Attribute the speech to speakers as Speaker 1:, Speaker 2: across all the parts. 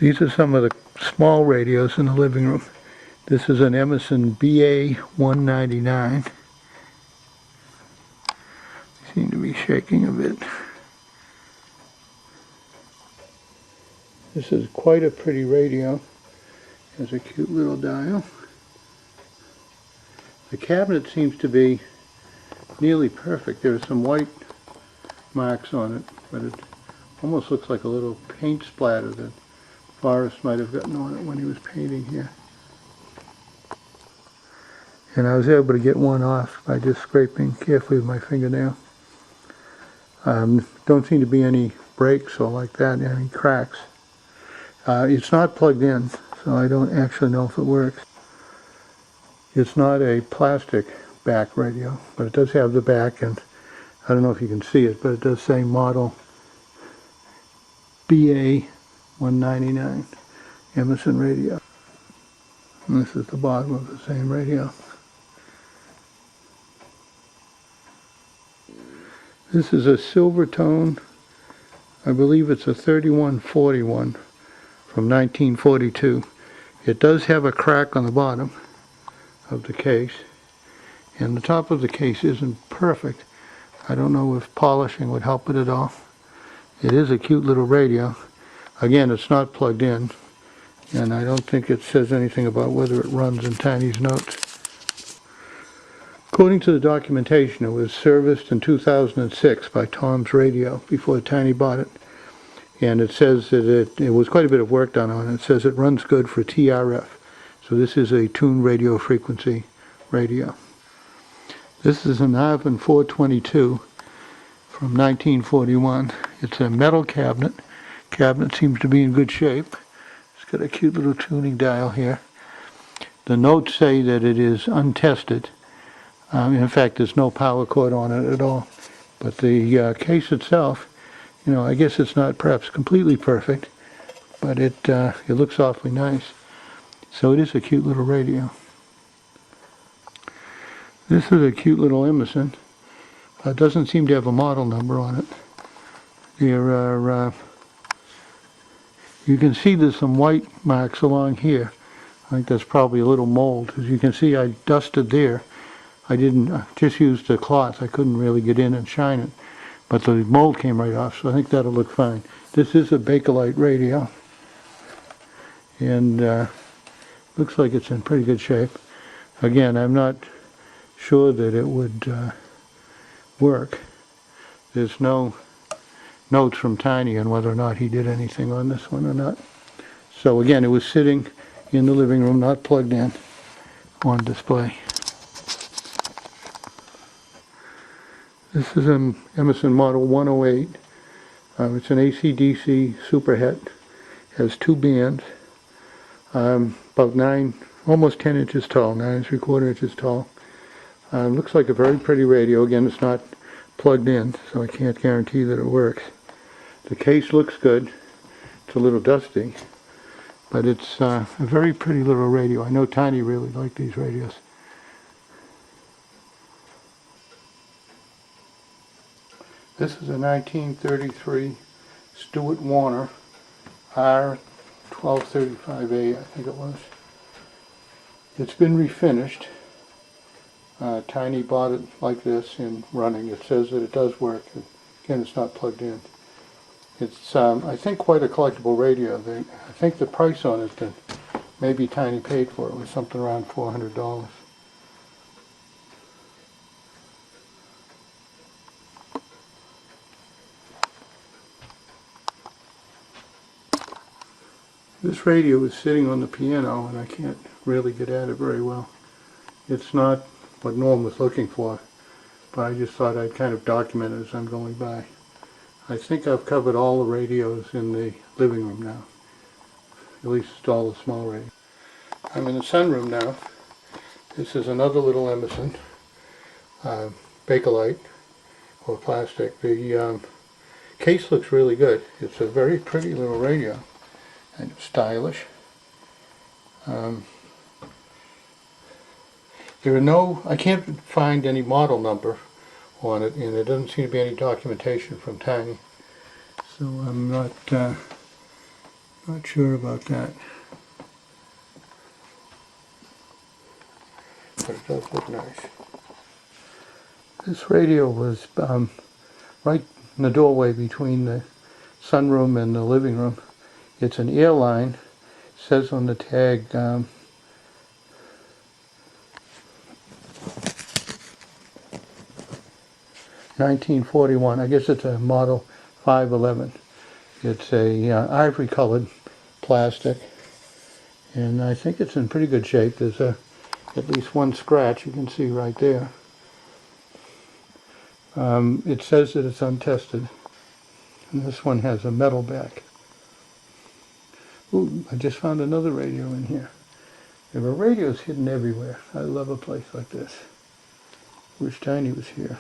Speaker 1: These are some of the small radios in the living room. This is an Emerson BA-199. Seem to be shaking a bit. This is quite a pretty radio. Has a cute little dial. The cabinet seems to be nearly perfect. There are some white marks on it, but it almost looks like a little paint splatter that Forrest might have gotten on it when he was painting here. And I was able to get one off by just scraping carefully with my fingernail. Don't seem to be any breaks or like that, any cracks. It's not plugged in, so I don't actually know if it works. It's not a plastic back radio, but it does have the back, and I don't know if you can see it, but it does say model BA-199 Emerson radio. And this is the bottom of the same radio. This is a silver tone. I believe it's a 3141 from 1942. It does have a crack on the bottom of the case, and the top of the case isn't perfect. I don't know if polishing would help it at all. It is a cute little radio. Again, it's not plugged in, and I don't think it says anything about whether it runs in Tiny's notes. According to the documentation, it was serviced in 2006 by Tom's Radio before Tiny bought it. And it says that it was quite a bit of work done on it. It says it runs good for TRF. So this is a tuned radio frequency radio. This is an Arvin 422 from 1941. It's a metal cabinet. Cabinet seems to be in good shape. It's got a cute little tuning dial here. The notes say that it is untested. In fact, there's no power cord on it at all. But the case itself, you know, I guess it's not perhaps completely perfect, but it looks awfully nice. So it is a cute little radio. This is a cute little Emerson. It doesn't seem to have a model number on it. There are, you can see there's some white marks along here. I think that's probably a little mold. As you can see, I dusted there. I just used a cloth. I couldn't really get in and shine it. But the mold came right off, so I think that'll look fine. This is a Bakelite radio. And looks like it's in pretty good shape. Again, I'm not sure that it would work. There's no notes from Tiny on whether or not he did anything on this one or not. So again, it was sitting in the living room, not plugged in, on display. This is an Emerson Model 108. It's an AC/DC superhet. Has two bands, about almost 10 inches tall, 9 3/4 inches tall. Looks like a very pretty radio. Again, it's not plugged in, so I can't guarantee that it works. The case looks good. It's a little dusty, but it's a very pretty little radio. I know Tiny really liked these radios. This is a 1933 Stewart Warner R1235A, I think it was. It's been refinished. Tiny bought it like this in running. It says that it does work. Again, it's not plugged in. It's, I think, quite a collectible radio. I think the price on it that maybe Tiny paid for it was something around $400. This radio is sitting on the piano, and I can't really get at it very well. It's not what Norm was looking for, but I just thought I'd kind of document it as I'm going by. I think I've covered all the radios in the living room now, at least all the small radios. I'm in the sunroom now. This is another little Emerson, Bakelite, or plastic. The case looks really good. It's a very pretty little radio. Kind of stylish. I can't find any model number on it, and there doesn't seem to be any documentation from Tiny. So I'm not Not sure about that. But it does look nice. This radio was right in the doorway between the sunroom and the living room. It's an airline. It says on the tag 1941. I guess it's a model 511. It's a ivory colored plastic, and I think it's in pretty good shape. There's at least one scratch you can see right there. It says that it's untested, and this one has a metal back. Ooh, I just found another radio in here. There are radios hidden everywhere. I love a place like this. Wish Tiny was here.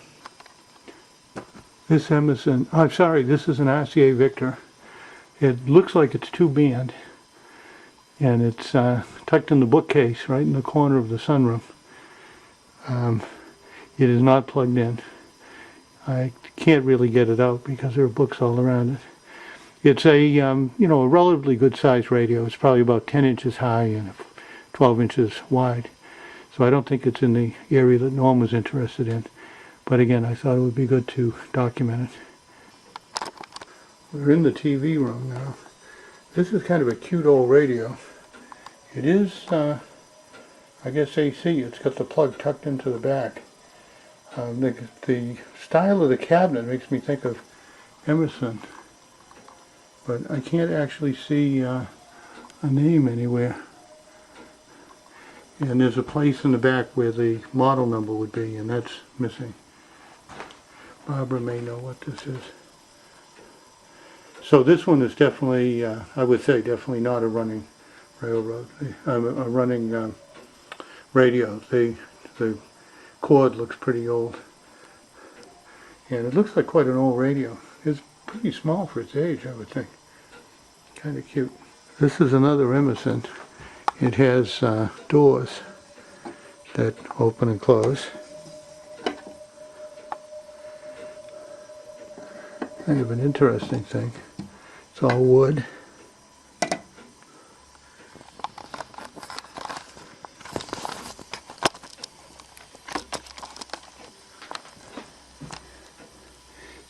Speaker 1: This Emerson, I'm sorry, this is an RCA Victor. It looks like it's two-band, and it's tucked in the bookcase right in the corner of the sunroom. It is not plugged in. I can't really get it out because there are books all around it. It's a, you know, a relatively good-sized radio. It's probably about 10 inches high and 12 inches wide. So I don't think it's in the area that Norm was interested in. But again, I thought it would be good to document it. We're in the TV room now. This is kind of a cute old radio. It is, I guess, AC. It's got the plug tucked into the back. The style of the cabinet makes me think of Emerson, but I can't actually see a name anywhere. And there's a place in the back where the model number would be, and that's missing. Barbara may know what this is. So this one is definitely, I would say, definitely not a running railroad, a running radio. The cord looks pretty old, and it looks like quite an old radio. It's pretty small for its age, I would think. Kind of cute. This is another Emerson. It has doors that open and close. Kind of an interesting thing. It's all wood.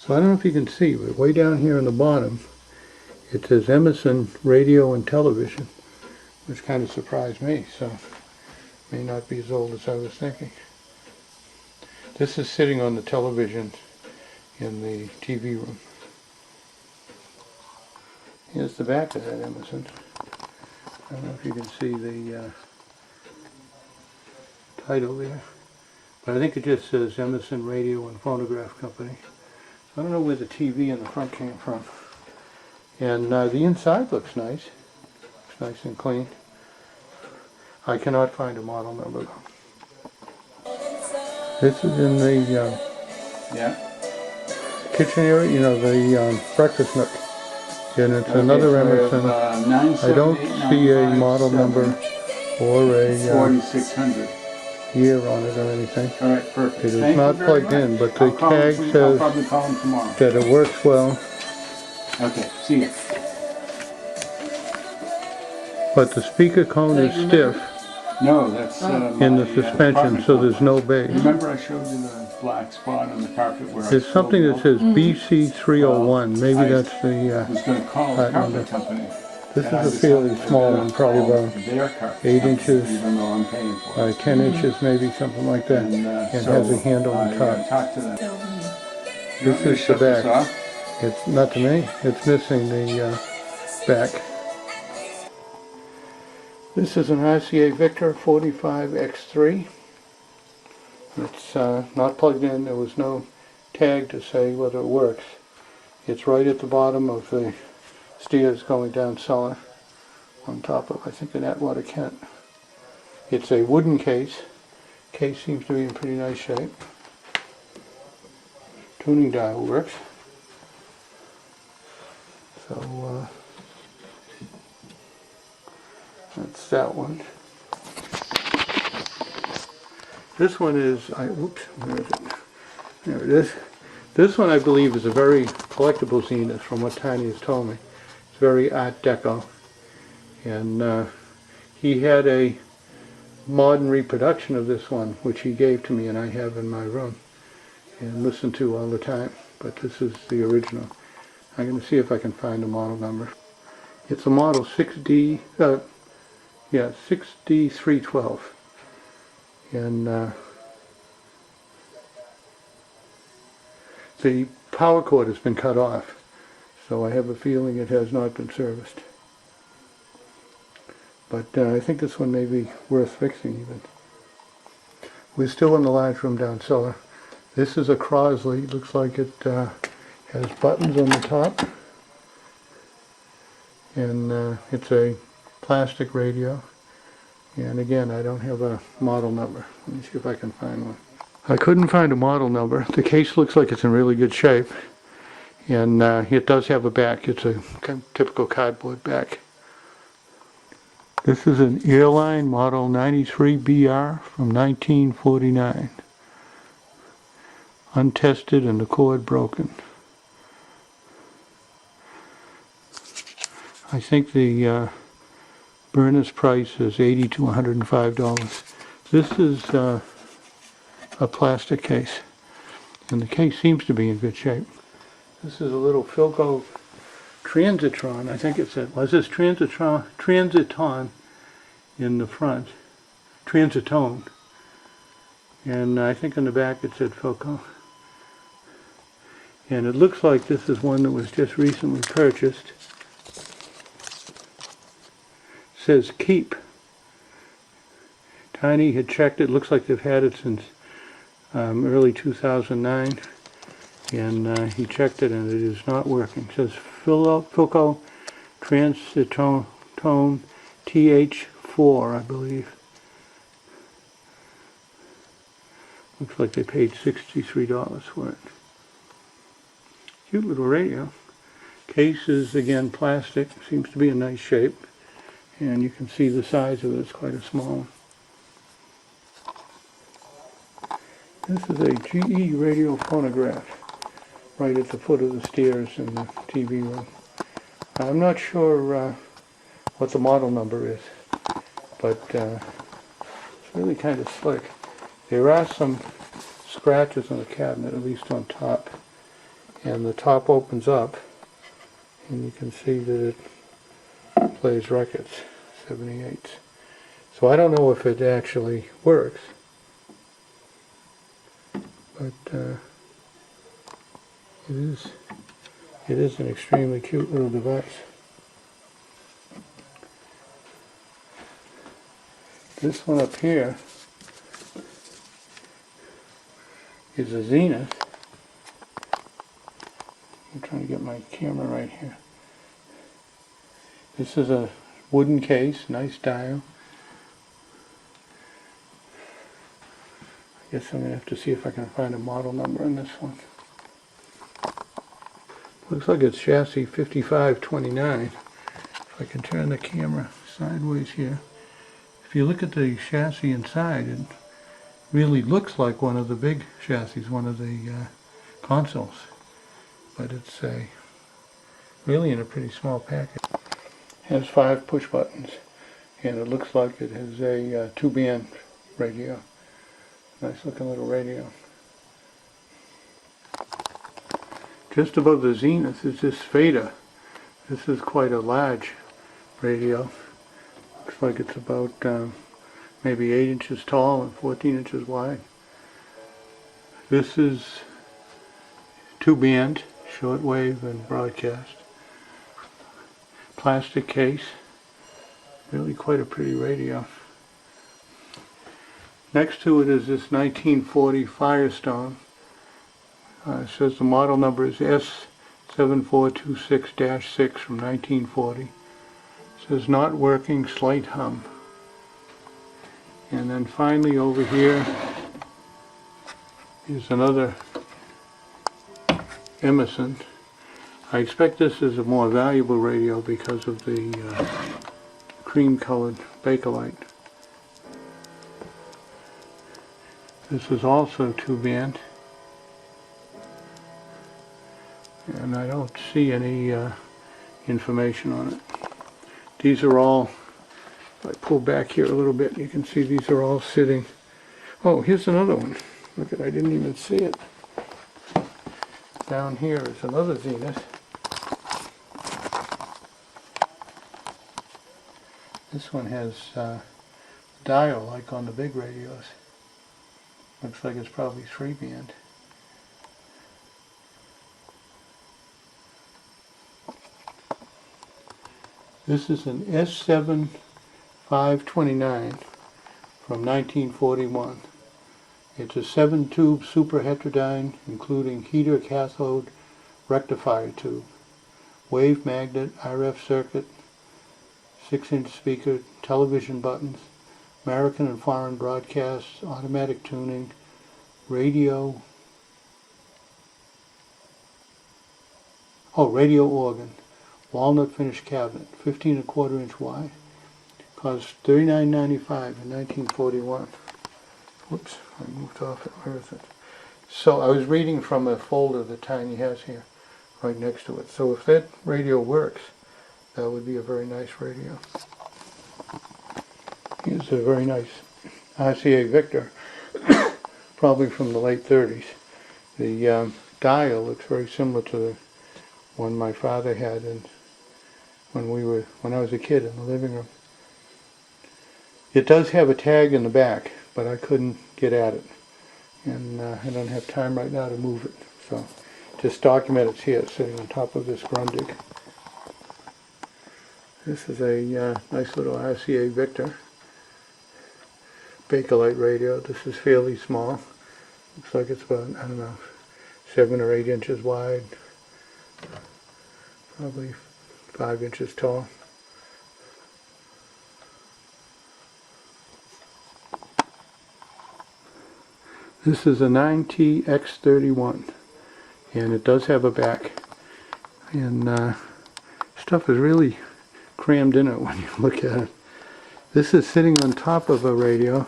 Speaker 1: So I don't know if you can see, but way down here on the bottom, it says Emerson Radio and Television, which kind of surprised me, so may not be as old as I was thinking. This is sitting on the television in the TV room. Here's the back of that Emerson. I don't know if you can see the title there, but I think it just says Emerson Radio and Phonograph Company. I don't know where the TV in the front came from. And the inside looks nice. Looks nice and clean. I cannot find a model number though. This is in the kitchen area, you know, the breakfast nook. And it's another Emerson. I don't see a model number or a 4600 year on it or anything.
Speaker 2: All right, perfect.
Speaker 1: It is not plugged in, but the tag says that it works well.
Speaker 2: Okay, see you.
Speaker 1: But the speaker cone is stiff
Speaker 2: No, that's
Speaker 1: in the suspension, so there's no bass.
Speaker 2: Remember I showed you the black spot on the carpet where
Speaker 1: There's something that says BC301. Maybe that's the
Speaker 2: I was going to call the carpet company.
Speaker 1: This is a fairly small one, probably about 8 inches
Speaker 2: even though I'm paying for
Speaker 1: by
Speaker 2: it.
Speaker 1: 10 inches, maybe something like that, and has a handle on top.
Speaker 2: Talk to them.
Speaker 1: This is the back. It's not to me. It's missing the back. This is an RCA Victor 45X3. It's not plugged in. There was no tag to say whether it works. It's right at the bottom of the stairs going down cellar, on top of, I think, an Atwater Kent. It's a wooden case. Case seems to be in pretty nice shape. Tuning dial works. So that's that one. This one is, oops, where is it? There it is. This one, I believe, is a very collectible Zenith, from what Tiny has told me. It's very Art Deco. And he had a modern reproduction of this one, which he gave to me and I have in my room and listen to all the time. But this is the original. I'm going to see if I can find a model number. It's a model 6D312. And the power cord has been cut off, so I have a feeling it has not been serviced. But I think this one may be worth fixing even. We're still in the large room down cellar. This is a Crosley. Looks like it has buttons on the top. And it's a plastic radio. And again, I don't have a model number. Let me see if I can find one. I couldn't find a model number. The case looks like it's in really good shape. And it does have a back. It's a typical cardboard back. This is an airline model 93BR from 1949. Untested and the cord broken. I think the burner's price is $80 to $105. This is a plastic case, and the case seems to be in good shape. This is a little Philco Transitron. I think it says Transiton in the front, Transitone, and I think in the back it said Philco. And it looks like this is one that was just recently purchased. It says Keep. Tiny had checked it. Looks like they've had it since early 2009. And he checked it and it is not working. It says Philco Transitone TH4, I believe. Looks like they paid $63 for it. Cute little radio. Case is again plastic. Seems to be in nice shape. And you can see the size of it. It's quite a small one. This is a GE radio phonograph right at the foot of the stairs in the TV room. I'm not sure what the model number is, but it's really kind of slick. There are some scratches on the cabinet, at least on top, and the top opens up and you can see that it plays records, 78s. So I don't know if it actually works, but it is an extremely cute little device. This one up here is a Zenith. I'm trying to get my camera right here. This is a wooden case, nice dial. I guess I'm going to have to see if I can find a model number on this one. Looks like it's chassis 5529. If I can turn the camera sideways here. If you look at the chassis inside, it really looks like one of the big chassis, one of the consoles. But it's really in a pretty small package. It has 5 push buttons, and it looks like it has a 2-band radio. Nice looking little radio. Just above the Zenith is this fader. This is quite a large radio. Looks like it's about maybe 8 inches tall and 14 inches wide. This is 2-band, shortwave and broadcast. Plastic case. Really quite a pretty radio. Next to it is this 1940 Firestone. It says the model number is S7426-6 from 1940. It says not working, slight hum. And then finally over here is another Emerson. I expect this is a more valuable radio because of the cream-colored Bakelite. This is also 2-band. And I don't see any information on it. These are all, if I pull back here a little bit, you can see these are all sitting. Oh, here's another one. Look at, I didn't even see it. Down here is another Zenith. This one has dial like on the big radios. Looks like it's probably 3-band. This is an S7 529 from 1941. It's a 7-tube super heterodyne, including heater, cathode, rectifier tube, wave magnet, RF circuit, 6-inch speaker, television buttons, American and foreign broadcasts, automatic tuning, radio organ, walnut finish cabinet, 15¼ inch wide. Cost $39.95 in 1941. Whoops, I moved off it. Where is it? So I was reading from a folder that Tiny has here, right next to it. So if that radio works, that would be a very nice radio. Here's a very nice RCA Victor, probably from the late 30s. The dial looks very similar to the one my father had when I was a kid in the living room. It does have a tag in the back, but I couldn't get at it, and I don't have time right now to move it. So just document it's here, sitting on top of this Grundig. This is a nice little RCA Victor Bakelite radio. This is fairly small. Looks like it's about, I don't know, 7 or 8 inches wide, probably 5 inches tall. This is a 9TX31, and it does have a back, and stuff is really crammed in it when you look at it. This is sitting on top of a radio,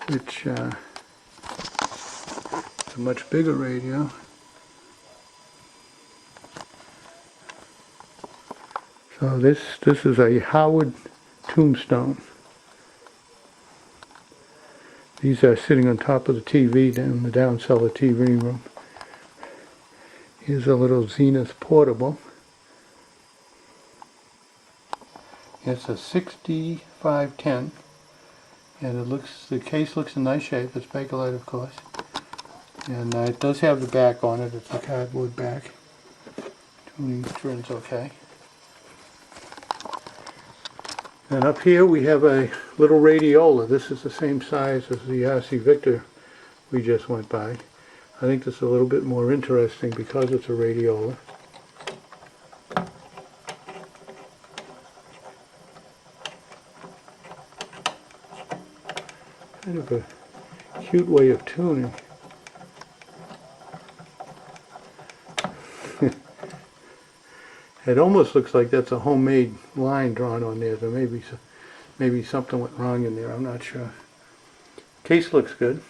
Speaker 1: which is a much bigger radio. So this is a Howard Tombstone. These are sitting on top of the TV in the down cellar TV room. Here's a little Zenith portable. It's a 6510, and the case looks in nice shape. It's Bakelite, of course, and it does have the back on it. It's a cardboard back. Tuning turns okay. And up here we have a little radiola. This is the same size as the RC Victor we just went by. I think this is a little bit more interesting because it's a radiola. Kind of a cute way of tuning. It almost looks like that's a homemade line drawn on there. There maybe something went wrong in there. I'm not sure. Case looks good.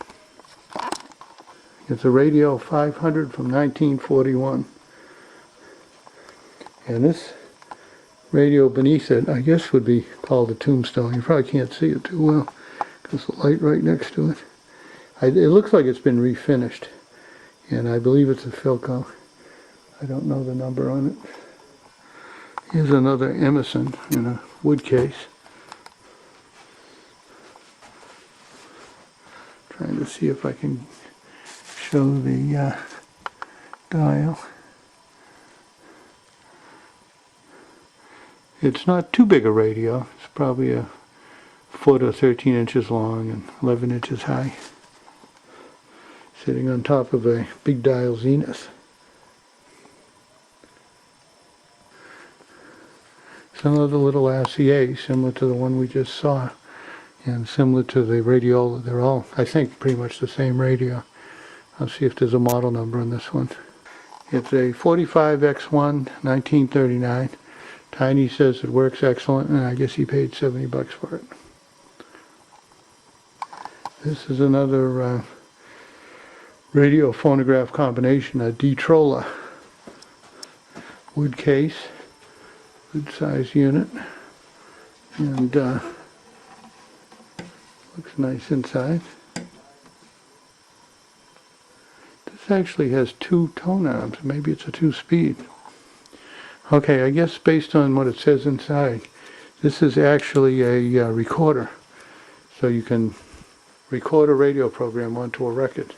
Speaker 1: It's a Radio 500 from 1941. And this radio beneath it, I guess, would be called a Tombstone. You probably can't see it too well because the light right next to it. It looks like it's been refinished, and I believe it's a Philco. I don't know the number on it. Here's another Emerson in a wood case. Trying to see if I can show the dial. It's not too big a radio. It's probably a foot or 13 inches long and 11 inches high. Sitting on top of a big dial Zenith. Some of the little RCA, similar to the one we just saw, and similar to the radiola. They're all, I think, pretty much the same radio. I'll see if there's a model number on this one. It's a 45X1, 1939. Tiny says it works excellent, and I guess he paid 70 bucks for it. This is another radio phonograph combination, a D-Trolla wood case. Good size unit. And looks nice inside. This actually has 2 tone arms. Maybe it's a 2-speed. Okay, I guess based on what it says inside, this is actually a recorder. So you can record a radio program onto a record.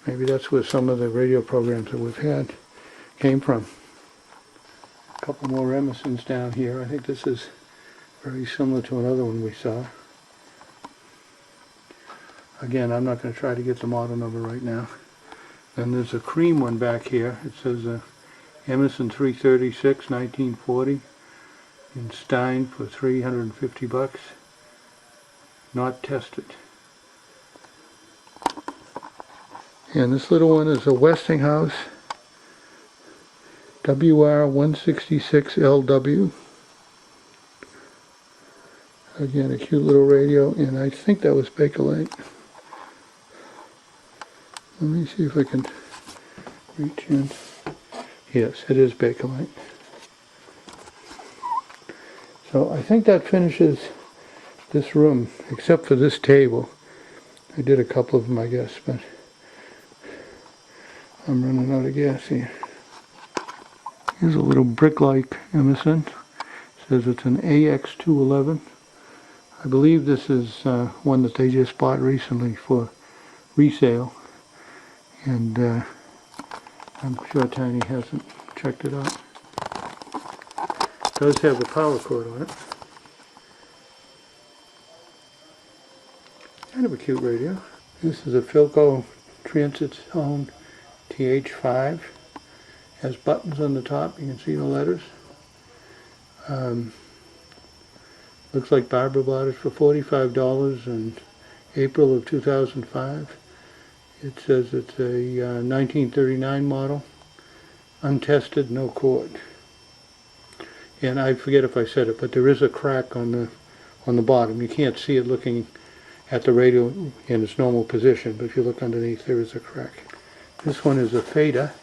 Speaker 1: Maybe that's where some of the radio programs that we've had came from. A couple more Emersons down here. I think this is very similar to another one we saw. Again, I'm not going to try to get the model number right now. Then there's a cream one back here. It says Emerson 336, 1940, in Stein for $350. Not tested. And this little one is a Westinghouse WR166LW. Again, a cute little radio, and I think that was Bakelite. Let me see if I can reach in. Yes, it is Bakelite. So I think that finishes this room, except for this table. I did a couple of them, I guess, but I'm running out of gas here. Here's a little brick-like Emerson. It says it's an AX211. I believe this is one that they just bought recently for resale. And I'm sure Tiny hasn't checked it out. It does have a power cord on it. Kind of a cute radio. This is a Philco Transit Zone TH5. Has buttons on the top. You can see the letters. Looks like Barbara bought it for $45 in April of 2005. It says it's a 1939 model, untested, no cord. And I forget if I said it, but there is a crack on the bottom. You can't see it looking at the radio in its normal position, but if you look underneath, there is a crack. This one is a fader.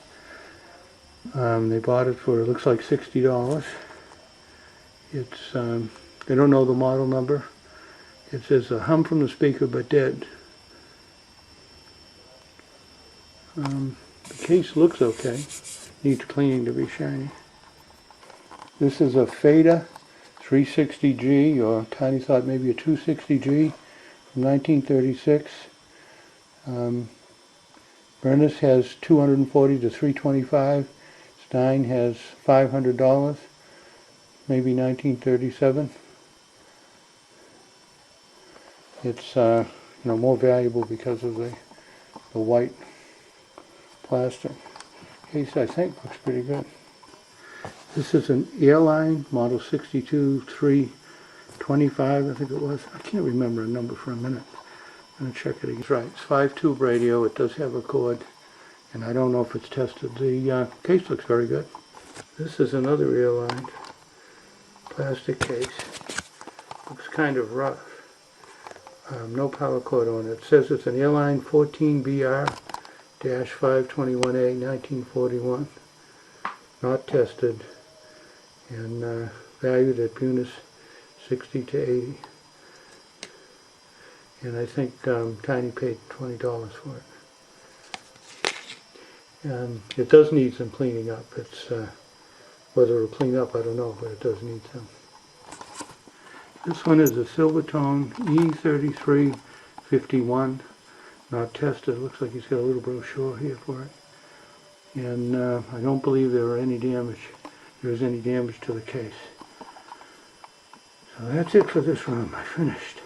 Speaker 1: They bought it for, it looks like $60. It's they don't know the model number. It says a hum from the speaker, but dead. The case looks okay. Needs cleaning to be shiny. This is a Fader 360G, or Tiny thought maybe a 260G from 1936. Berners has 240 to 325. Stein has $500, maybe 1937. It's more valuable because of the white plastic. Case I think looks pretty good. This is an airline model 62325, I think it was. I can't remember a number for a minute. I'm going to check it again. That's right, it's 5-tube radio. It does have a cord, and I don't know if it's tested. The case looks very good. This is another airline plastic case. Looks kind of rough. No power cord on it. It says it's an airline 14BR-521A 1941. Not tested, and valued at Punis 60 to 80. And I think Tiny paid $20 for it. It does need some cleaning up. It's whether it'll clean up, I don't know, but it does need some. This one is a Silvertone E3351, not tested. Looks like he's got a little brochure here for it. And I don't believe there was any damage to the case. So that's it for this room. I finished.